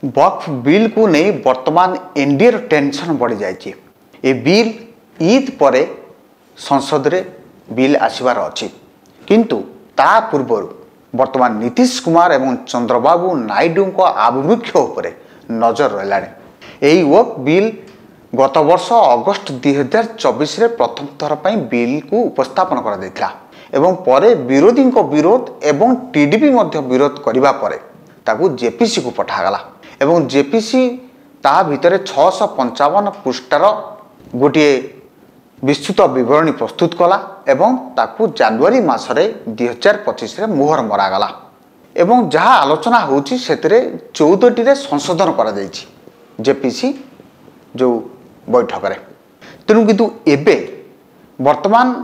वक्फ bill को नहीं वर्तमान एनडीए टेंशन बढ़ी जाइए। ए बिल ईद पर संसद रे बिल आसबार अच्छी किंतु ता पूर्व वर्तमान नीतीश कुमार एवं चंद्रबाबू नायडू को आभिमुख्य उपरे नजर रहा। यही वक्फ बिल गत वर्ष अगस्त 2024 रे प्रथम थर पर बिल को उपस्थापन करा एवं परे विरोधी विरोध एवं टीडीपी विरोध करने पर ताकू जेपीसी को पठागला एवं जेपीसी ता भितर 655 पृष्ठार गोटे विस्तृत विवरणी प्रस्तुत कला एवं ताकू जनवरी मासरे 2025 रे मुहर मरागला एवं जहाँ आलोचना होची सेतरे 14 रे संशोधन करा जायछि जेपीसी जो बैठक रे। तेणु किंतु एबे वर्तमान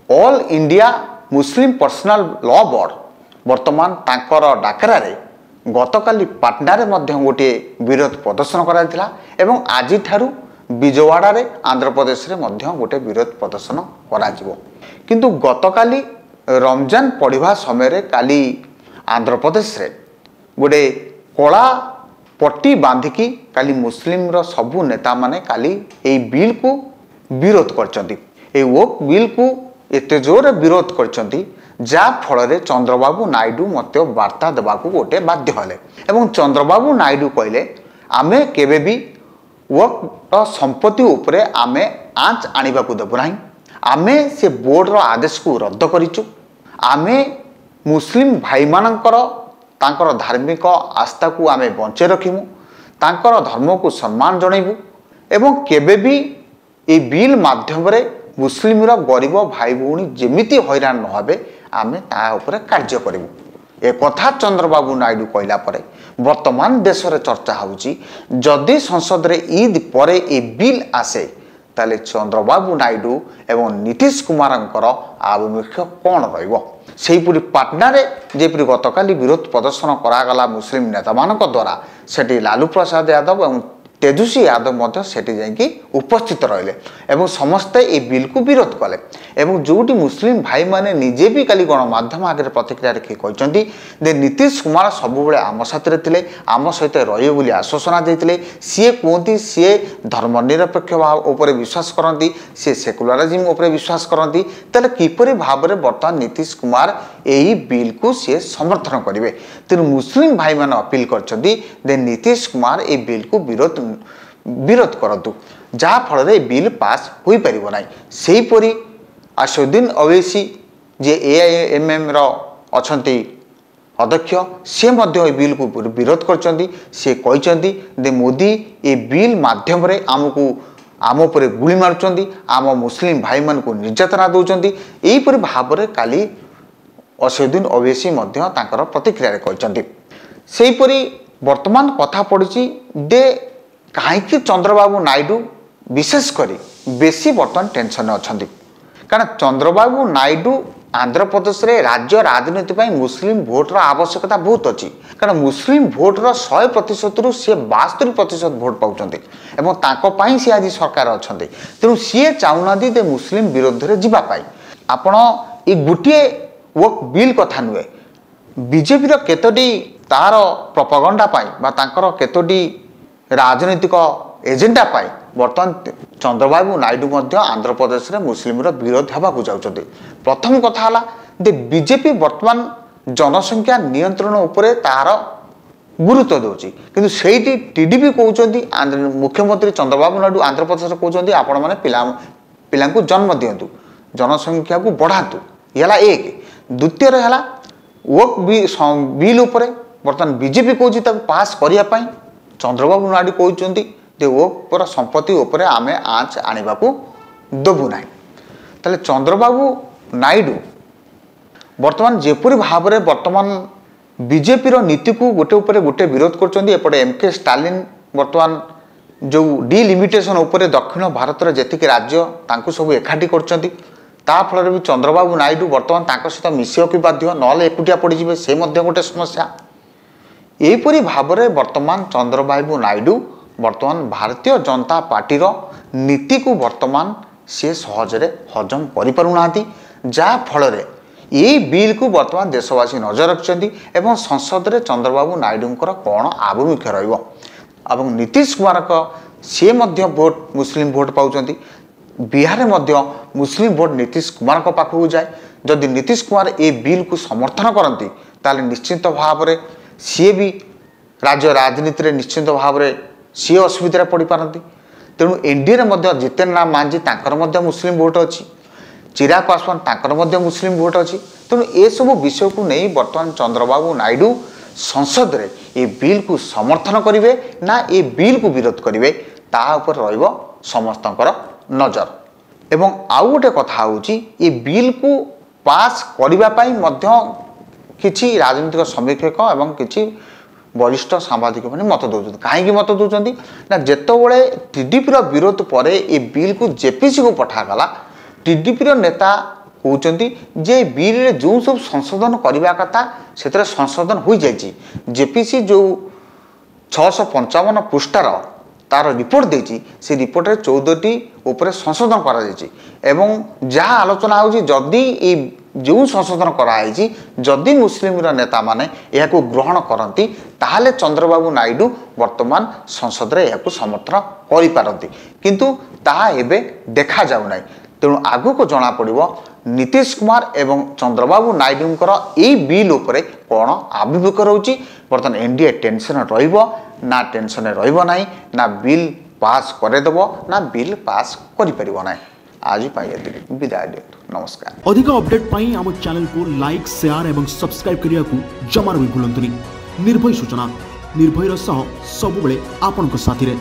all India Muslim personal law board वर्तमान तांकर डाकरा रे गतकाली पाटना रे मध्य गोटे विरोध प्रदर्शन करा एवं आज ठारू विजयवाड़ा रे आंध्र प्रदेश रे मध्य गोटे विरोध प्रदर्शन करा जिवो। किंतु गतकाली रमजान पढ़िबा समय रे काली आंध्र प्रदेश रे गोटे कला पट्टी बांधिकी काली मुस्लिम रो सबु नेता माने काली ए बिल को विरोध करचंती। ए वक्फ बिल को एते जोर विरोध करचंती जा फल रे चंद्रबाबू नायडू मते वार्ता देबाकू गोटे बाध्य हले एवं चंद्रबाबू नायडू कहले आमे केबे भी वक्फ संपत्ति उपरे आमे आंच आनिबा को देबो नाही। आमे से बोर्ड रो आदेश को रद्द करिचु। आमे मुस्लिम भाई मानकर तांकर धार्मिक आस्था को आमे बंचे रखिमु तांकर धर्म को सम्मान जणैबु एवं केबे भी ए बिल माध्यम रे मुस्लिम रो गरीब भाई भौणी जेमिति हैरान न होबे आमे ता उपरे कार्य करिबु। ए कथा चंद्रबाबू नायडू कहला परे वर्तमान देश रे चर्चा होउची जदि संसद रे ईद परे ए बिल आसे ताले चंद्रबाबू नायडू एवं नीतीश कुमारंकर आभिमुख्य कौन रहिबो। सेहीपुरी पाटना रे जेपरि गतकाली विरोध प्रदर्शन करागला मुस्लिम नेता मानक द्वारा सेठी लालू प्रसाद यादव एवं तेजस्वी यादव मध्य सेठी जाइकी उपस्थित रहिले एवं समस्ते ए बिल को विरोध कले एवं जोटी मुस्लिम भाई माने निजे भी काली गणमाध्यम आगे प्रतिक्रिया रखी कहते जे नीतीश कुमार सबुबले आम साथी थिले आम सहित रहिबे बोली आश्वासना देइतिले सीए कहती सीए धर्मनिरपेक्ष भाव उपरे विश्वास करती सी सेकुलरिज्म उपरे विश्वास करती तेल किपरि भाव में बर्तमान नीतीश कुमार यही बिल को सी समर्थन करेंगे। तेणु मुस्लिम भाई मैंने अपील कर नीतीश कुमार ए बिल को विरोध करतु जहाँ फल बिल पास हो पार ना। सेहीपरि असदुद्दीन ओवैसी जे एआईएमएम अच्छी अध्यक्ष सी बिल को विरोध कर मोदी ए बिल माध्यम आमको आम उपर गुली मारुंच आम मुस्लिम भाई मान को निर्यातना दौरान यहीपरि भाव में काली असदुद्दीन ओवैसी प्रतिक्रिया कहते। सेहीपरि वर्तमान कथा पड़ी दे कहीं चंद्रबाबू नायडू विशेषकर बेसी बर्तमान टेंशन अच्छा कारण चंद्रबाबू नायडू आंध्र प्रदेश रे राज्य राजनीति पर मुस्लिम भोटर आवश्यकता बहुत अच्छी कारण मुस्लिम भोटर 100% रु सी 72% भोट पाँच सी आज सरकार अच्छा तेणु सी चाहूना दे मुस्लिम विरोध में जावाई आपण ये गोटे वक्फ बिल कथा नुहे बीजेपी केतोटी तार प्रोपागेंडा तांकर केतोटी राजनीतिक एजेंडा पाई बर्तमान चंद्रबाबू नायडू आंध्र प्रदेश में मुस्लिम विरोध होगा जाऊँच। प्रथम कथा है दे बीजेपी बर्तमान जनसंख्या नियंत्रण उपरे तार गुरुत्व दूसरी किंतु सेठी टीडीपी कहते मुख्यमंत्री चंद्रबाबू नायडू आंध्र प्रदेश कहते आपण मैंने पिला जन्म दिंतु जनसंख्या को बढ़ातु ये एक द्वितीय है वक्फ बिल उपरे बर्तमान बीजेपी कहती पास करने चंद्रबाबू नायडू कहते वक्फ संपत्ति उपरे आमे आँच आने को देवु ना। ताले चंद्रबाबू नायडू बर्तमान जेपरि भाव में बर्तमान बीजेपी नीति को गोटे उपरे गोटे विरोध कर एमके स्टालिन बर्तमान जो डिलिमिटेशन उपरे दक्षिण भारत जेतिक राज्य तांकु सब एकाठी करछंती ता फल भी चंद्रबाबू नायडू बर्तमान तांको सहित मिसिବାକୁ बाध्य नले एकुटिया पड़े से गोटे समस्या। यहीपरि भाव में बर्तमान चंद्रबाबू नायडू बर्तमान भारतीय जनता पार्टी नीति को बर्तमान सी सहजरे हजम कर पारना जहाँ फल এই বিଲ୍ को बर्तमान देशवासी नजर रखिंट एवं संसद में चंद्रबाबू नायडूंकर कौन आभिमुख्य रहिबो एवं नीतीश कुमार सी भोट मुस्लिम भोट पाँच बिहार में मुस्लिम भोट नीतीश कुमार पाखक जाए जदि नीतीश कुमार ए बिल को समर्थन करती ताले निश्चित भाव में सी भी राज्य राजनीति में निश्चित भाव में सी असुविधा पड़ पारती तेणु एनडीए जितेन्द्र राम मांझी तांकर मुस्लिम भोट अच्छी चिराग पासवान तांकर मुस्लिम भोट अच्छी तेणु ए सब विषय को नहीं बर्तमान चंद्रबाबू नायडू संसद में ये बिल को समर्थन करेंगे ना ये बिल को विरोध करेंगे ता उपर रहिबो समस्तंकर नजर एवं आउ गोटे कथा होची ये बिल को पास करिबा पई मध्य किछि राजनीतिक समीक्षक एवं किछि वरिष्ठ सांबादिक मैंने मत दौरान कहीं मत दौरान ना जितेबाला टीडीपी विरोध पर ए बिल को जेपीसी को पठागला टीडीपी नेता कहते जे बिल जो सब संशोधन करने कथा से संशोधन हो जाए जेपीसी जो 655 पृष्ठार तार रिपोर्ट देती से रिपोर्ट 14टी उपरे संशोधन करा एवं जहाँ आलोचना होदी जो संशोधन कराई जदि मुस्लिम नेता माने यह ग्रहण करती ताहले चंद्रबाबू नायडू वर्तमान संसद में यह समर्थन करपारती किंतु ताहा एबे देखा जाऊ नहीं तेणु आगु को जना पड़िबो नीतीश कुमार एवं चंद्रबाबू नायडूंकर यही बिल उपरे कौन आभिमुख्य रोची बर्तमान एनडीए टेंशन रहिबो ना टेंशन रहिबो नाही ना बिल पास करेदेव ना बिल पास करि परिबो नाही आज विदाय दियंतु नमस्कार अधिक अपडेट पाई हम चैनल को लाइक शेयर एवं सब्सक्राइब करिया को जमार भी भूलंतुनी निर्भय सूचना निर्भयर सह सब बेले आपन को साथी रे।